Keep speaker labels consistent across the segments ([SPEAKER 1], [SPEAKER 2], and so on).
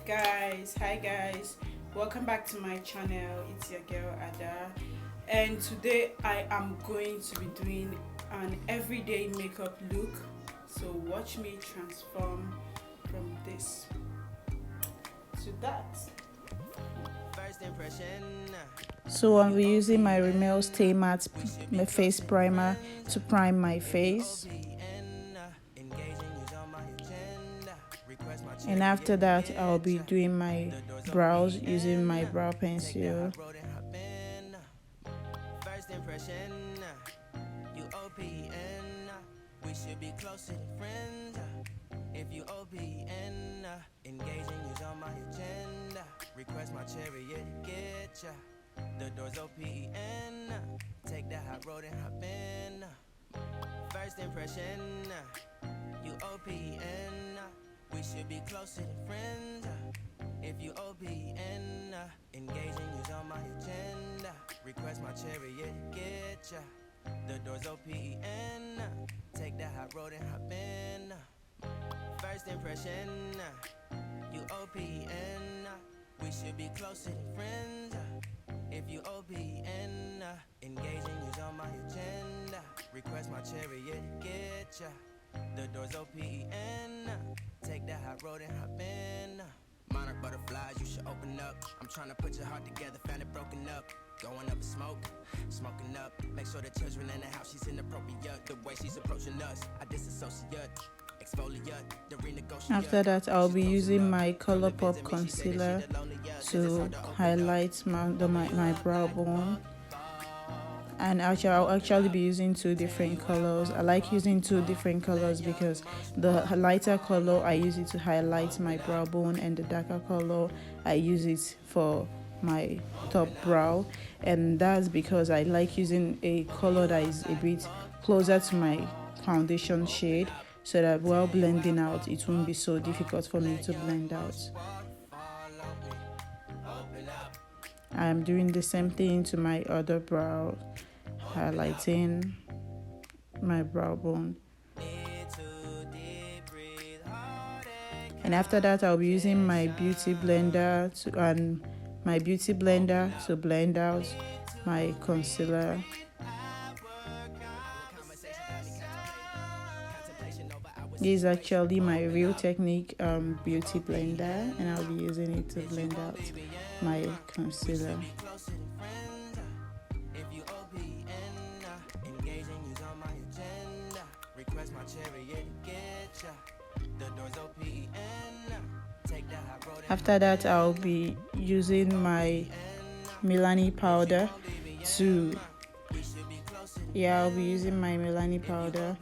[SPEAKER 1] Hi guys, welcome back to my channel. It's your girl Ada, and today I am going to be doing an everyday makeup look. So watch me transform from this to that.
[SPEAKER 2] First impression.
[SPEAKER 3] So I'll be using my Rimmel Stay Matte face primer to prime my face. And after that, I'll be doing my brows using my brow pencil.
[SPEAKER 2] First impression. You OPN. We should be closer to friends. If you OPN, engaging you's on my agenda. Request my chariot, get ya. The door's OPN. Take the hot road and hop in. First impression. You OPN. We should be closer to friends. If you OPN, engaging you's on my agenda. Request my chariot, get ya. The door's OPN. Take the hot road and hop in. First impression, you OPN. We should be closer to friends. If you OPN, engaging you's on my agenda. Request my chariot, get ya. The door's OPN. Take the hot road and hop in. Monarch butterflies, you should open up. I'm trying to put your heart together, found it broken up. Going up in smoke, smoking up. Make sure the children in the house, she's inappropriate. The way she's approaching us, I disassociate.
[SPEAKER 3] After that, I'll be using my ColourPop concealer to highlight my brow bone. And I'll actually be using two different colors. I like using two different colors because the lighter color I use it to highlight my brow bone, and the darker color I use it for my top brow. And that's because I like using a color that is a bit closer to my foundation shade, so that while blending out it won't be so difficult for me to blend out. I'm doing the same thing to my other brow, highlighting my brow bone. And after that, I'll be using my beauty blender to blend out my concealer. This is actually my Real Technique beauty blender, and I'll be using it to blend out my concealer. After that, I'll be using my Milani powder to I'll be using my Milani powder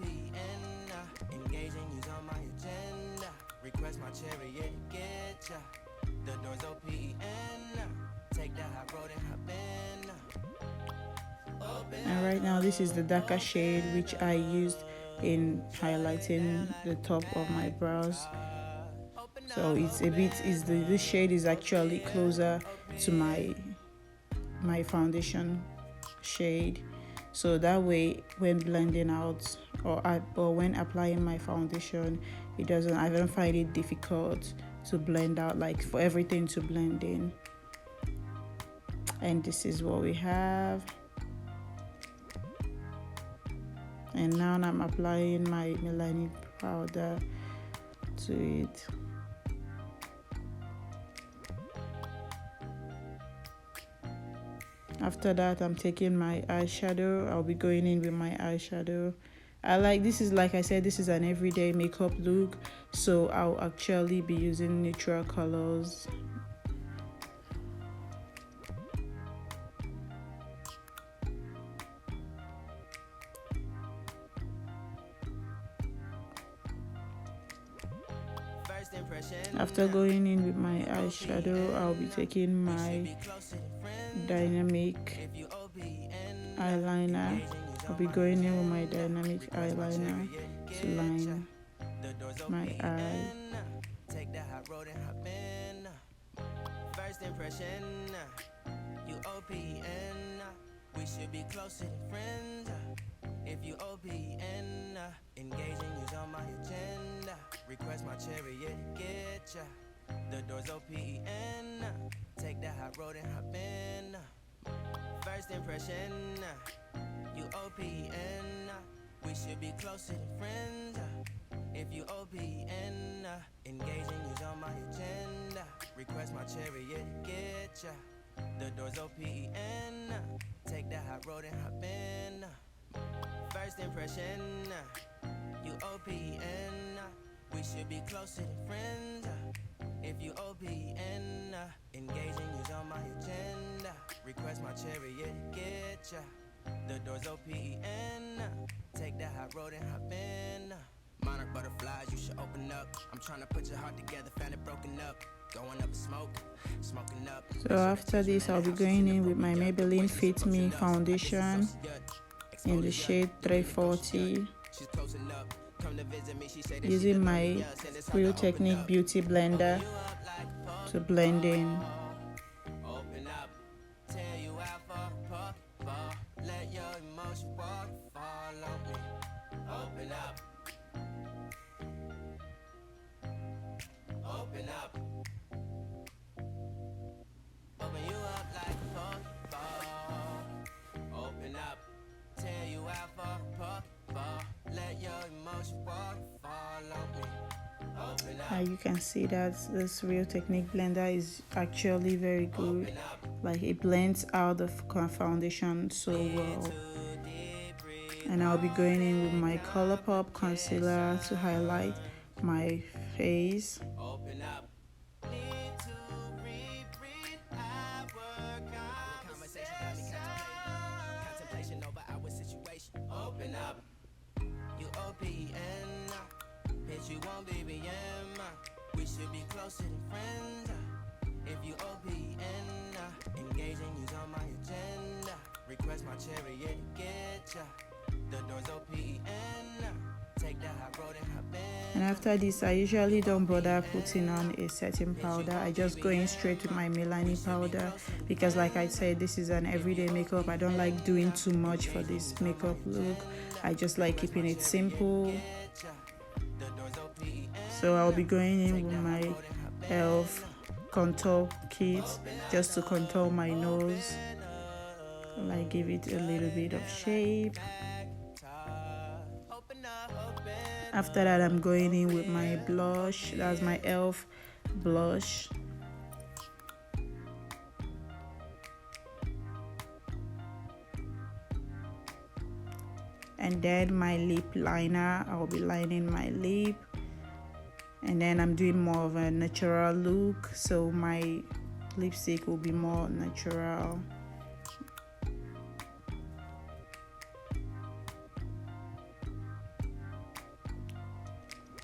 [SPEAKER 3] and right now this is the darker shade which I used in highlighting the top of my brows. So this shade is actually closer to my foundation shade, so that way when blending out or when applying my foundation, I don't find it difficult to blend out, like for everything to blend in. And this is what we have. And now I'm applying my Milani powder to it. After that, I'm taking my eyeshadow. I'll be going in with my eyeshadow. Like I said, this is an everyday makeup look, so I'll actually be using neutral colors. After going in with my eyeshadow, I'll be taking my dynamic eyeliner. I'll be going in with my dynamic eyeliner to line my eye.
[SPEAKER 2] First impression, you OPN. We should be closer to friends. If you OPN, engaging you's on my agenda. Request my chariot, get ya. The door's open. Take the hot road and hop in. First impression, you OPN. We should be closer than friends. If you OPN, engaging you's on my agenda. Request my chariot to get ya. The door's OPN. Take the hot road and hop in. First impression, you OPN. We should be closer than friends. If you OPN, engaging you's on my agenda. Request my chariot to get ya. The door's OPN. Take that hot road and hop in. Monarch butterflies, you should open up. I'm trying to put your heart together, found it broken up. Going up in smoke, smoking up.
[SPEAKER 3] So after this, I'll be going in with my Maybelline Fit Me foundation in the shade 340, using my Real Technique Beauty Blender to blend in.
[SPEAKER 2] Open up, tell you out for let your emotion waterfall on me. Open up. Open up. Open you up like a ball. Open up. Tell you out for let your emotion waterfall on me. Open up.
[SPEAKER 3] You can see that this Real Technique blender is actually very good. Like, it blends out the foundation so well. And I'll be going in with my ColourPop concealer to highlight my face.
[SPEAKER 2] Open up. Need to reread our contemplation over our situation. Open up. You OPN. Bitch, you won't BBM. We should be closer than friends. If you OPN, engaging you's on my agenda. Request my chariot to get ya. The door's OPN. Take that hot road and hop in.
[SPEAKER 3] And after this, I usually don't bother putting on a setting powder. I just go in straight with my Milani powder because, like I said, this is an everyday makeup. I don't like doing too much for this makeup look. I just like keeping it simple. So I'll be going in with my e.l.f. contour kit just to contour my nose, like give it a little bit of shape. After that, I'm going in with my blush. That's my e.l.f. blush. And then my lip liner. I'll be lining my lip. And then I'm doing more of a natural look, so my lipstick will be more natural.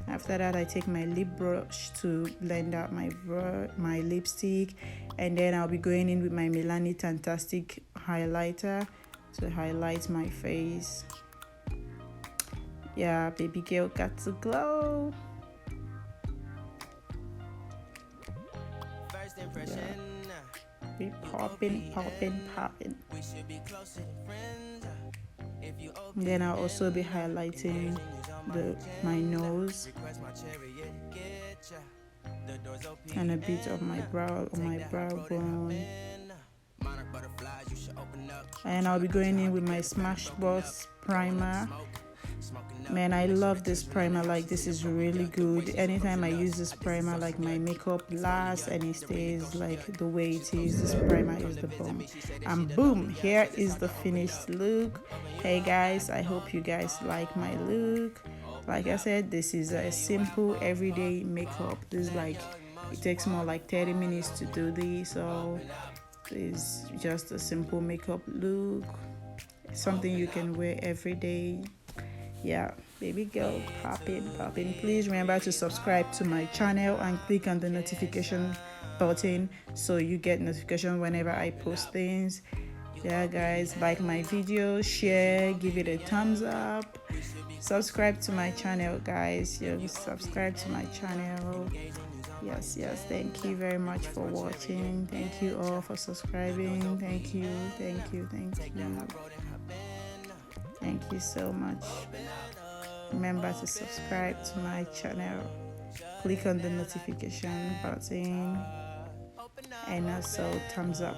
[SPEAKER 3] After that, I take my lip brush to blend out my lipstick, and then I'll be going in with my Milani Fantastic highlighter to highlight my face. Yeah, baby girl got to glow. Yeah. Be popping. And then I'll also be highlighting my nose and a bit of my brow bone. And I'll be going in with my Smashbox primer. Man, I love this primer. Like, this is really good. Anytime I use this primer, like, my makeup lasts and it stays like the way it is. This primer is the bomb. And boom, here is the finished look. Hey guys, I hope you guys like my look. Like I said, this is a simple everyday makeup. This is like, it takes more like 30 minutes to do this, so it's just a simple makeup look. It's something you can wear every day. Yeah, baby girl, popping. Please remember to subscribe to my channel and click on the notification button so you get notification whenever I post things. Yeah guys, like my video, share, give it a thumbs up, subscribe to my channel guys. Subscribe to my channel. Yes, thank you very much for watching. Thank you all for subscribing. Thank you so much. Remember to subscribe to my channel. click on the notification button and also thumbs up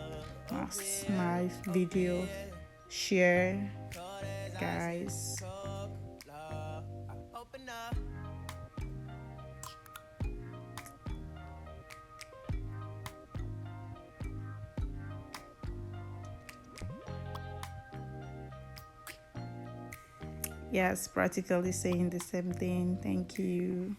[SPEAKER 3] my video, share, guys. Yes, practically saying the same thing. Thank you.